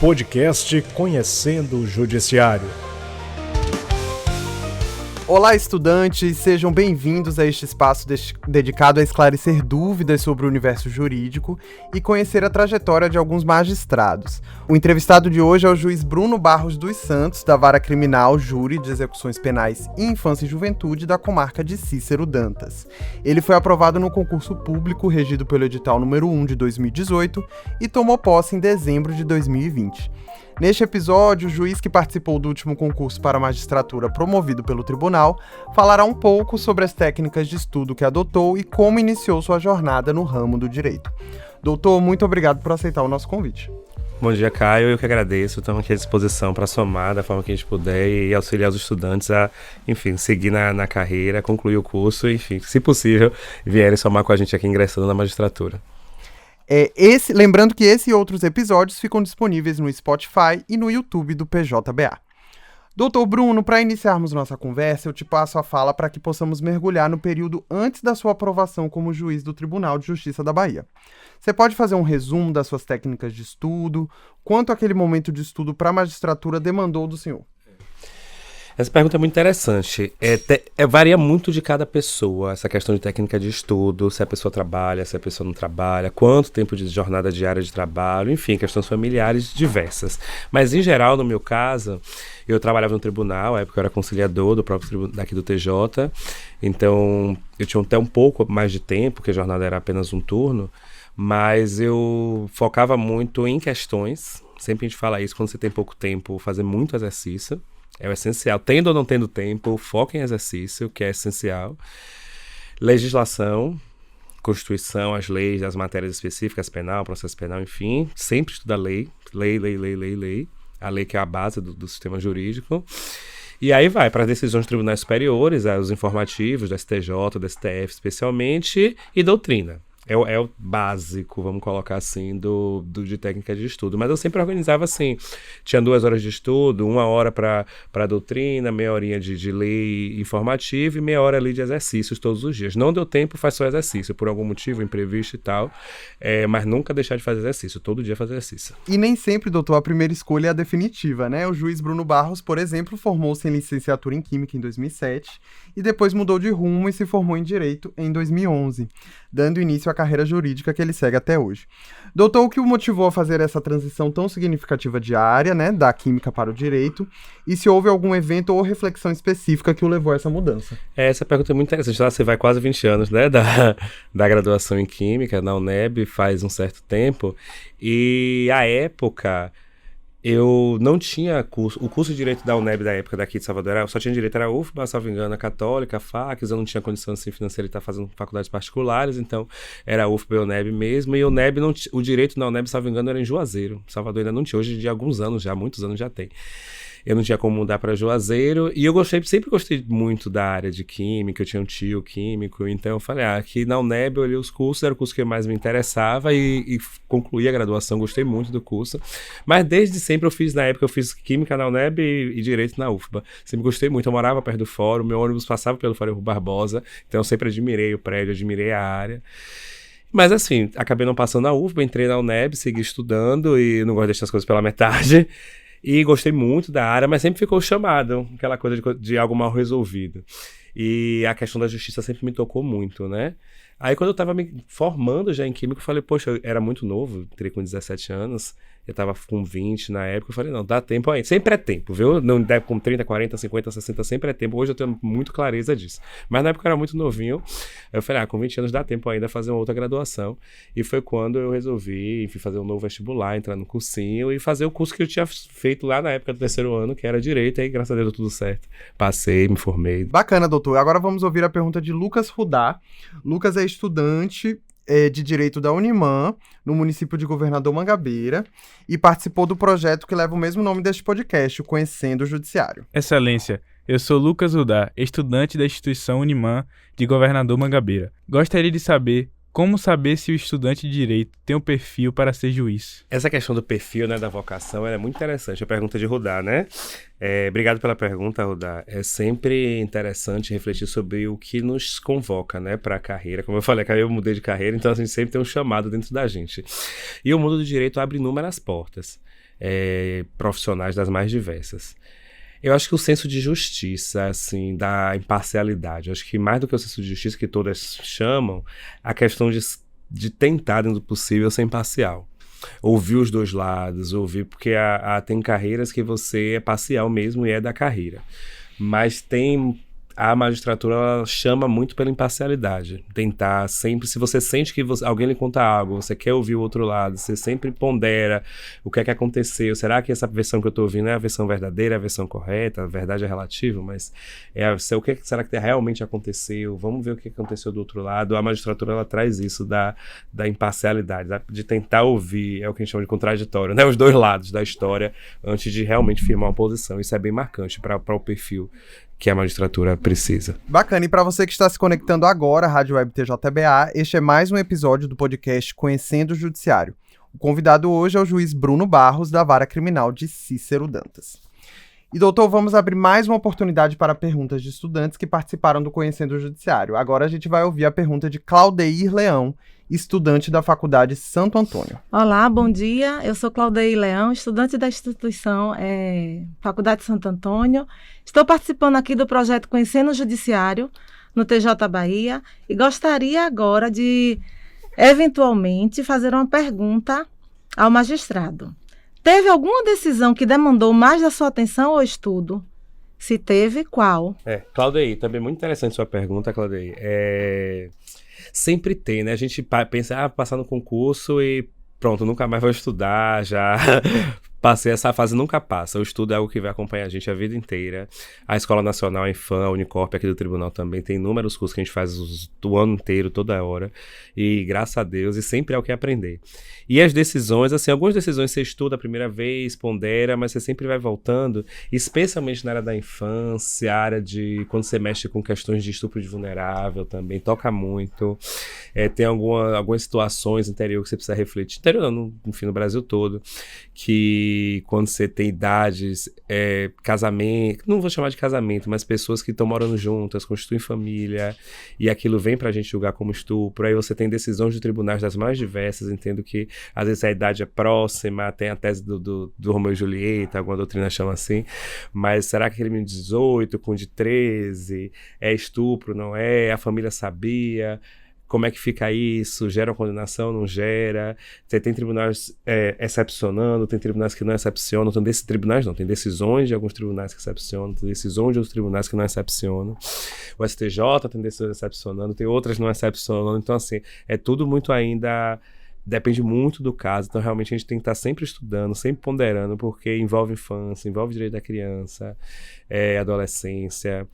Podcast Conhecendo o Judiciário. Olá, estudantes! Sejam bem-vindos a este espaço dedicado a esclarecer dúvidas sobre o universo jurídico e conhecer a trajetória de alguns magistrados. O entrevistado de hoje é o juiz Bruno Barros dos Santos, da Vara Criminal, Júri de Execuções Penais e Infância e Juventude da comarca de Cícero Dantas. Ele foi aprovado no concurso público regido pelo edital número 1 de 2018 e tomou posse em dezembro de 2020. Neste episódio, o juiz que participou do último concurso para a magistratura promovido pelo tribunal falará um pouco sobre as técnicas de estudo que adotou e como iniciou sua jornada no ramo do direito. Doutor, muito obrigado por aceitar o nosso convite. Bom dia, Caio. Eu que agradeço. Estamos aqui à disposição para somar da forma que a gente puder e auxiliar os estudantes a, enfim, seguir na carreira, concluir o curso e, enfim, se possível, vierem somar com a gente aqui ingressando na magistratura. Lembrando que esse e outros episódios ficam disponíveis no Spotify e no YouTube do PJBA. Doutor Bruno, para iniciarmos nossa conversa, eu te passo a fala para que possamos mergulhar no período antes da sua aprovação como juiz do Tribunal de Justiça da Bahia. Você pode fazer um resumo das suas técnicas de estudo? Quanto aquele momento de estudo para a magistratura demandou do senhor? Essa pergunta é muito interessante. Varia muito de cada pessoa, essa questão de técnica de estudo, se a pessoa trabalha, se a pessoa não trabalha, quanto tempo de jornada diária de trabalho, enfim, questões familiares diversas. Mas, em geral, no meu caso, eu trabalhava no tribunal, à época eu era conciliador do próprio tribunal daqui do TJ, então eu tinha até um pouco mais de tempo, porque a jornada era apenas um turno, mas eu focava muito em questões, sempre a gente fala isso, quando você tem pouco tempo, fazer muito exercício. É o essencial. Tendo ou não tendo tempo, foca em exercício, que é essencial. Legislação, Constituição, as leis, as matérias específicas, penal, processo penal, enfim. Sempre estuda lei. Lei. A lei que é a base do sistema jurídico. E aí vai para as decisões de tribunais superiores, os informativos, do STJ, do STF especialmente, e doutrina. É o básico, vamos colocar assim, de técnica de estudo. Mas eu sempre organizava assim, tinha 2 horas de estudo, 1 hora para doutrina, meia horinha de lei informativa e meia hora ali de exercícios todos os dias. Não deu tempo, faz só exercício, por algum motivo, imprevisto e tal, mas nunca deixar de fazer exercício, todo dia fazer exercício. E nem sempre, doutor, a primeira escolha é a definitiva, né? O juiz Bruno Barros, por exemplo, formou-se em licenciatura em Química em 2007 e depois mudou de rumo e se formou em Direito em 2011, dando início à carreira jurídica que ele segue até hoje. Doutor, o que o motivou a fazer essa transição tão significativa de área, né, da química para o direito, e se houve algum evento ou reflexão específica que o levou a essa mudança? Essa pergunta é muito interessante. Você vai quase 20 anos, né, da graduação em Química na UNEB, faz um certo tempo, e à época eu não tinha curso. O curso de Direito da UNEB da época daqui de Salvador, só tinha Direito, era UFBA, salvo engano, a Católica, a FACS, eu não tinha condição assim, financeira de estar fazendo faculdades particulares, então era UFBA e UNEB mesmo, e o Direito na UNEB, salvo engano, era em Juazeiro. Salvador ainda não tinha, hoje de alguns anos já, muitos anos já tem. Eu não tinha como mudar para Juazeiro, e eu sempre gostei muito da área de química, eu tinha um tio químico, então eu falei, aqui na UNEB eu olhei os cursos, era o curso que mais me interessava e concluí a graduação, gostei muito do curso, mas desde sempre eu fiz química na UNEB e direito na UFBA, sempre gostei muito, eu morava perto do fórum, meu ônibus passava pelo Fórum Barbosa, então eu sempre admirei o prédio, admirei a área. Mas assim, acabei não passando na UFBA, entrei na UNEB, segui estudando e não gosto de deixar as coisas pela metade. E gostei muito da área, mas sempre ficou chamado, aquela coisa de algo mal resolvido. E a questão da justiça sempre me tocou muito, né? Aí quando eu tava me formando já em Química, eu falei, poxa, eu era muito novo, entrei com 17 anos, eu tava com 20 na época, eu falei, não, dá tempo ainda. Sempre é tempo, viu? Não deve com 30, 40, 50, 60, sempre é tempo. Hoje eu tenho muito clareza disso. Mas na época eu era muito novinho, eu falei, com 20 anos dá tempo ainda fazer uma outra graduação. E foi quando eu resolvi, enfim, fazer um novo vestibular, entrar no cursinho e fazer o curso que eu tinha feito lá na época do 3º ano, que era Direito, e aí graças a Deus deu tudo certo. Passei, me formei. Bacana, doutor. Agora vamos ouvir a pergunta de Lucas Rudá. Lucas é estudante de Direito da Unimã, no município de Governador Mangabeira, e participou do projeto que leva o mesmo nome deste podcast, o Conhecendo o Judiciário. Excelência, eu sou Lucas Rudá, estudante da instituição Unimã de Governador Mangabeira. Gostaria de saber como saber se o estudante de Direito tem um perfil para ser juiz. Essa questão do perfil, né, da vocação, é muito interessante. A pergunta de Rudá, né? Obrigado pela pergunta, Rudá. É sempre interessante refletir sobre o que nos convoca, né, para a carreira. Como eu falei, eu mudei de carreira, então a gente sempre tem um chamado dentro da gente. E o mundo do direito abre inúmeras portas. profissionais das mais diversas. Eu acho que o senso de justiça, assim, da imparcialidade, eu acho que mais do que o senso de justiça que todas chamam, a questão de tentar, dentro do possível, ser imparcial. Ouvir os dois lados, porque tem carreiras que você é parcial mesmo e é da carreira. Mas a magistratura ela chama muito pela imparcialidade. Tentar sempre, se você sente que alguém lhe conta algo, você quer ouvir o outro lado, você sempre pondera o que é que aconteceu. Será que essa versão que eu estou ouvindo é a versão verdadeira, a versão correta? A verdade é relativa, mas o que será que realmente aconteceu? Vamos ver o que aconteceu do outro lado. A magistratura ela traz isso da imparcialidade, de tentar ouvir, é o que a gente chama de contraditório, né? Os dois lados da história antes de realmente firmar uma posição. Isso é bem marcante para o perfil que a magistratura precisa. Bacana, e para você que está se conectando agora, Rádio Web TJBA, este é mais um episódio do podcast Conhecendo o Judiciário. O convidado hoje é o juiz Bruno Barros, da Vara Criminal de Cícero Dantas. E doutor, vamos abrir mais uma oportunidade para perguntas de estudantes que participaram do Conhecendo o Judiciário. Agora a gente vai ouvir a pergunta de Claudeir Leão, estudante da Faculdade Santo Antônio. Olá, bom dia. Eu sou Claudeir Leão, estudante da instituição Faculdade Santo Antônio. Estou participando aqui do projeto Conhecendo o Judiciário, no TJ Bahia, e gostaria agora de, eventualmente, fazer uma pergunta ao magistrado. Teve alguma decisão que demandou mais da sua atenção ou estudo? Se teve, qual? Claudeir, também muito interessante sua pergunta, Claudeir. Sempre tem, né? A gente pensa, passar no concurso e pronto, nunca mais vou estudar, já passei essa fase, nunca passa. O estudo é algo que vai acompanhar a gente a vida inteira. A Escola Nacional, a Infam, a Unicorp aqui do Tribunal também tem inúmeros cursos que a gente faz o ano inteiro, toda hora. E graças a Deus, e sempre é o que aprender. E as decisões, assim, algumas decisões você estuda a primeira vez, pondera, mas você sempre vai voltando, especialmente na área da infância, área de quando você mexe com questões de estupro de vulnerável também, toca muito. Tem algumas situações no interior que você precisa refletir, interior não, enfim, no Brasil todo, que quando você tem idades, casamento, não vou chamar de casamento, mas pessoas que estão morando juntas, constituem família, e aquilo vem pra gente julgar como estupro, aí você tem decisões de tribunais das mais diversas, entendo que às vezes a idade é próxima, tem a tese do Romeu e Julieta, alguma doutrina chama assim, mas será que aquele menino de 18 com de 13 é estupro, não é? A família sabia? Como é que fica isso? Gera uma condenação? Não gera? Você tem tribunais excepcionando, tem tribunais que não excepcionam, tem decisões de alguns tribunais que excepcionam, tem decisões de outros tribunais que não excepcionam. O STJ tem decisões excepcionando, tem outras não excepcionando. Então, assim, é tudo muito ainda... Depende muito do caso, então realmente a gente tem que estar sempre estudando, sempre ponderando, porque envolve infância, envolve direito da criança, adolescência,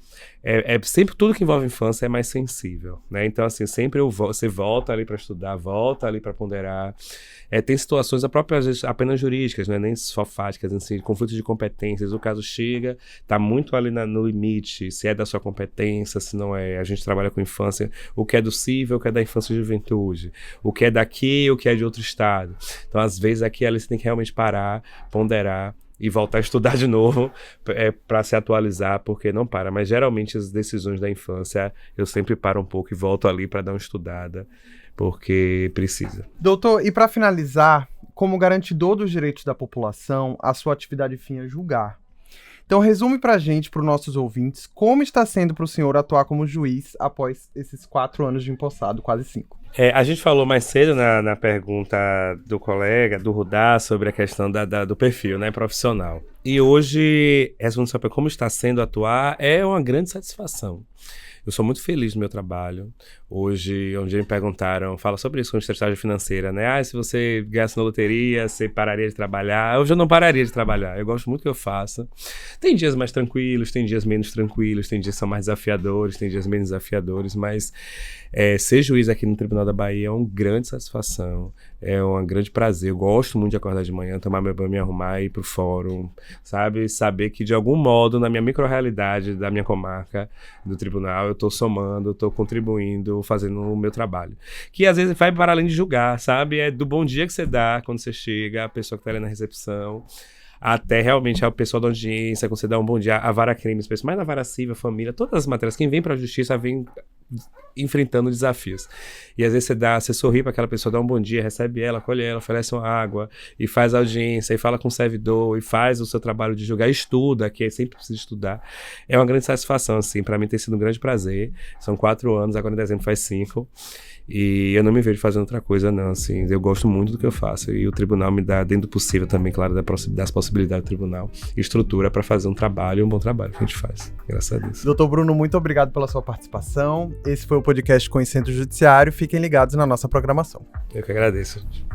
sempre tudo que envolve infância é mais sensível, né? Então, assim, sempre você volta ali para estudar, volta ali para ponderar. Tem situações, às vezes, apenas jurídicas, né? Nem só fáticas, assim, conflitos de competências, o caso chega, está muito ali no limite, se é da sua competência, se não é. A gente trabalha com infância, o que é do cível, o que é da infância e juventude, o que é daqui, o que é de outro estado. Então, às vezes, aqui ali você tem que realmente parar, ponderar e voltar a estudar de novo para se atualizar, porque não para. Mas, geralmente, as decisões da infância, eu sempre paro um pouco e volto ali para dar uma estudada, porque precisa. Doutor, e para finalizar, como garantidor dos direitos da população, a sua atividade fim é julgar. Então, resume para a gente, para os nossos ouvintes, como está sendo para o senhor atuar como juiz após esses 4 anos de empossado, quase 5. A gente falou mais cedo na pergunta do colega, do Rudá, sobre a questão do perfil, né, profissional. E hoje, respondendo sobre como está sendo atuar, é uma grande satisfação. Eu sou muito feliz no meu trabalho. Hoje, um dia me perguntaram, fala sobre isso com estratégia financeira, né? Se você ganhasse na loteria, você pararia de trabalhar. Hoje eu não pararia de trabalhar. Eu gosto muito do que eu faço. Tem dias mais tranquilos, tem dias menos tranquilos, tem dias que são mais desafiadores, tem dias menos desafiadores, mas ser juiz aqui no Tribunal da Bahia é uma grande satisfação, é um grande prazer. Eu gosto muito de acordar de manhã, tomar meu banho, me arrumar e ir pro fórum, sabe? Saber que, de algum modo, na minha micro-realidade da minha comarca, do tribunal, eu estou somando, estou contribuindo, fazendo o meu trabalho. Que, às vezes, vai para além de julgar, sabe? É do bom dia que você dá quando você chega, a pessoa que está ali na recepção, até realmente a pessoa da audiência, quando você dá um bom dia, a vara crimes, mas na vara civil, família, todas as matérias, quem vem para a justiça vem enfrentando desafios. E às vezes você sorri para aquela pessoa, dá um bom dia, recebe ela, acolhe ela, oferece uma água, e faz audiência, e fala com o servidor, e faz o seu trabalho de julgar, estuda, que sempre precisa estudar. É uma grande satisfação, assim, para mim tem sido um grande prazer. São 4 anos, agora em dezembro faz 5, e eu não me vejo fazendo outra coisa, não, assim, eu gosto muito do que eu faço, e o tribunal me dá, dentro do possível também, claro, das possibilidades do tribunal, estrutura para fazer um trabalho, um bom trabalho que a gente faz, graças a Deus. Doutor Bruno, muito obrigado pela sua participação. Esse foi o podcast Conhecendo o Judiciário. Fiquem ligados na nossa programação. Eu que agradeço, gente.